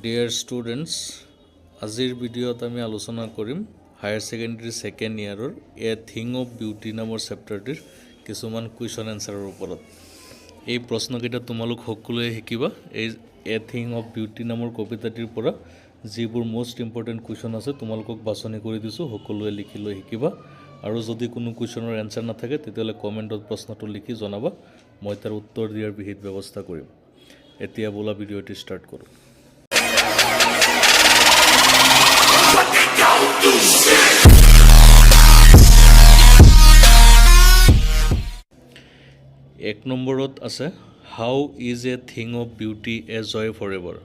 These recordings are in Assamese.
ডিয়াৰ ষ্টুডেণ্টছ, আজিৰ ভিডিঅ'ত আমি আলোচনা কৰিম হায়াৰ ছেকেণ্ডেৰী ছেকেণ্ড ইয়াৰৰ এ থিং অফ বিউটি নামৰ চেপ্টাৰটিৰ কিছুমান কুৱেশ্যন এনচাৰৰ ওপৰত। এই প্ৰশ্নকেইটা তোমালোক সকলোৱে শিকিবা। এই এ থিং অফ বিউটি নামৰ কবিতাটিৰ পৰা যিবোৰ মষ্ট ইম্পৰ্টেণ্ট কুৱেশ্যন আছে তোমালোকক বাছনি কৰি দিছোঁ, সকলোৱে লিখি লৈ শিকিবা। আৰু যদি কোনো কুৱেশ্যনৰ এনচাৰ নাথাকে তেতিয়াহ'লে কমেণ্টত প্ৰশ্নটো লিখি জনাবা, মই তাৰ উত্তৰ দিয়াৰ বিহিত ব্যৱস্থা কৰিম। এতিয়া বোলা ভিডিঅ'টি ষ্টাৰ্ট কৰোঁ। এক নম্বৰত আছে how is a thing of beauty a joy for ever.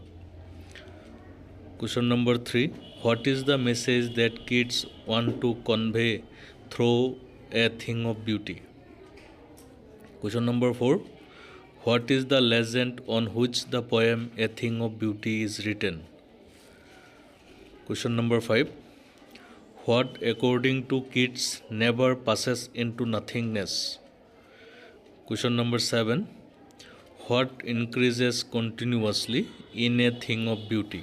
Question number 3, what is the message that Keats want to convey through a thing of beauty. Question number 4, what is the legend on which the poem a thing of beauty is written. Question number 5, what according to Keats never passes into nothingness. Question number 7, what increases continuously in a thing of beauty.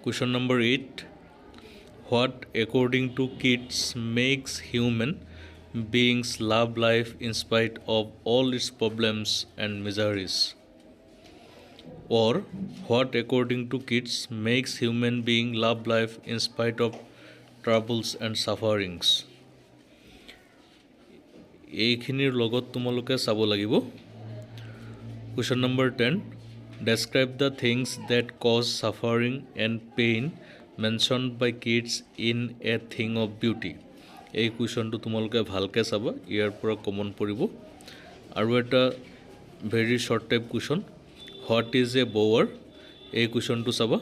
Question number 8, what according to kids makes human beings love life in spite of all its problems and miseries. Or what according to kids makes human being love life in spite of troubles and sufferings. এইখিনিৰ লগত তোমালোকে চাব লাগিব। Question number 10, describe the things that cause suffering and pain mentioned by Keats in a thing of beauty. এই কুৱেশ্যনটো তোমালোকে ভালকৈ চাবা, ইয়াৰ পৰা কমন পৰিব। আৰু এটা very short type question, what is a bower. এই কুৱেশ্যনটো চাবা।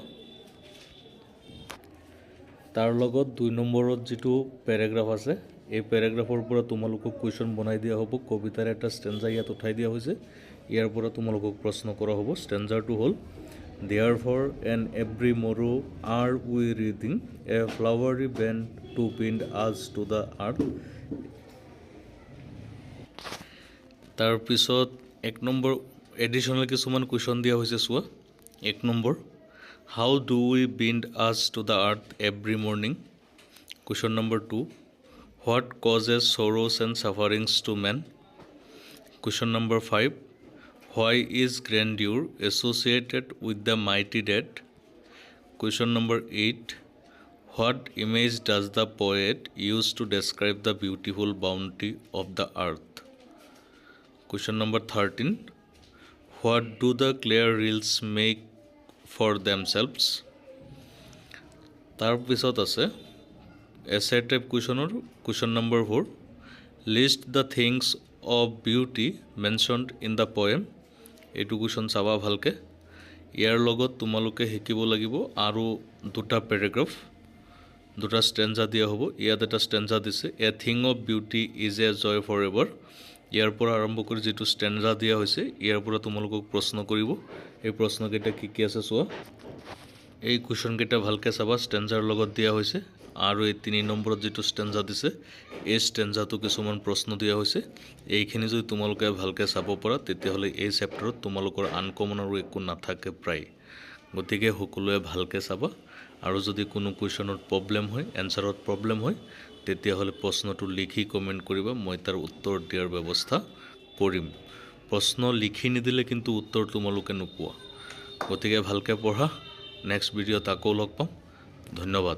তাৰ লগত 2 নম্বৰত যিটো পেৰাগ্ৰাফ আছে, এই পেৰাগ্ৰাফৰ পৰা তোমালোকক কুৱেশ্যন বনাই দিয়া হ'ব। কবিতাৰ এটা ষ্টেঞ্জা ইয়াত উঠাই দিয়া হৈছে, ইয়াৰ পৰা তোমালোকক প্ৰশ্ন কৰা হ'ব। ষ্টেঞ্জাৰটো হ'ল, therefore and every morrow are we wreathing a flowery band to bind us to the আৰ্থ। তাৰপিছত 1 নম্বৰ এডিশ্যনেল কিছুমান কুৱেশ্যন দিয়া হৈছে, চোৱা। 1 number, how do we বিণ্ড us to the earth every morning. Question number 2, what causes sorrows and sufferings to men. Question number 5, why is grandeur associated with the mighty dead. Question number 8, what image does the poet use to describe the beautiful bounty of the earth. Question number 13, what do the clear reels make for themselves. তাৰ পিছত আছে এছে টাইপ কুৱেশ্যনৰ question number 4, list the things of beauty mentioned in the poem. এইটো কুৱেশ্যন চাবা ভালকৈ। ইয়াৰ লগত তোমালোকে শিকিব লাগিব আৰু 2টা পেৰাগ্ৰাফ, 2টা ষ্টেঞ্জা দিয়া হ'ব। ইয়াত এটা ষ্টেঞ্জা দিছে, a thing of beauty is a joy for ever. ইয়াৰ পৰা আৰম্ভ কৰি যিটো ষ্টেঞ্জা দিয়া হৈছে, ইয়াৰ পৰা তোমালোকক প্ৰশ্ন কৰিব। এই প্ৰশ্নকেইটা কি কি আছে চোৱা। এই কুৱেশ্যনকেইটা ভালকৈ চাবা, ষ্টেঞ্জাৰ লগত দিয়া হৈছে। আৰু এই 3 নম্বৰত যিটো ষ্টেঞ্জা দিছে, এই ষ্টেঞ্জাটো কিছুমান প্ৰশ্ন দিয়া হৈছে। এইখিনি যদি তোমালোকে ভালকৈ চাব পৰা তেতিয়াহ'লে এই চেপ্টাৰত তোমালোকৰ আনকমন আৰু একো নাথাকে প্ৰায়। গতিকে সকলোৱে ভালকৈ চাবা। আৰু যদি কোনো কুৱেশ্যনত প্ৰব্লেম হয়, এনচাৰত প্ৰব্লেম হয়, তেতিয়াহ'লে প্ৰশ্নটো লিখি কমেণ্ট কৰিবা, মই তাৰ উত্তৰ দিয়াৰ ব্যৱস্থা কৰিম। প্ৰশ্ন লিখি নিদিলে কিন্তু উত্তৰ তোমালোকে নোপোৱা। গতিকে ভালকৈ পঢ়া। নেক্সট ভিডিঅ'ত আকৌ লগ পাম। ধন্যবাদ।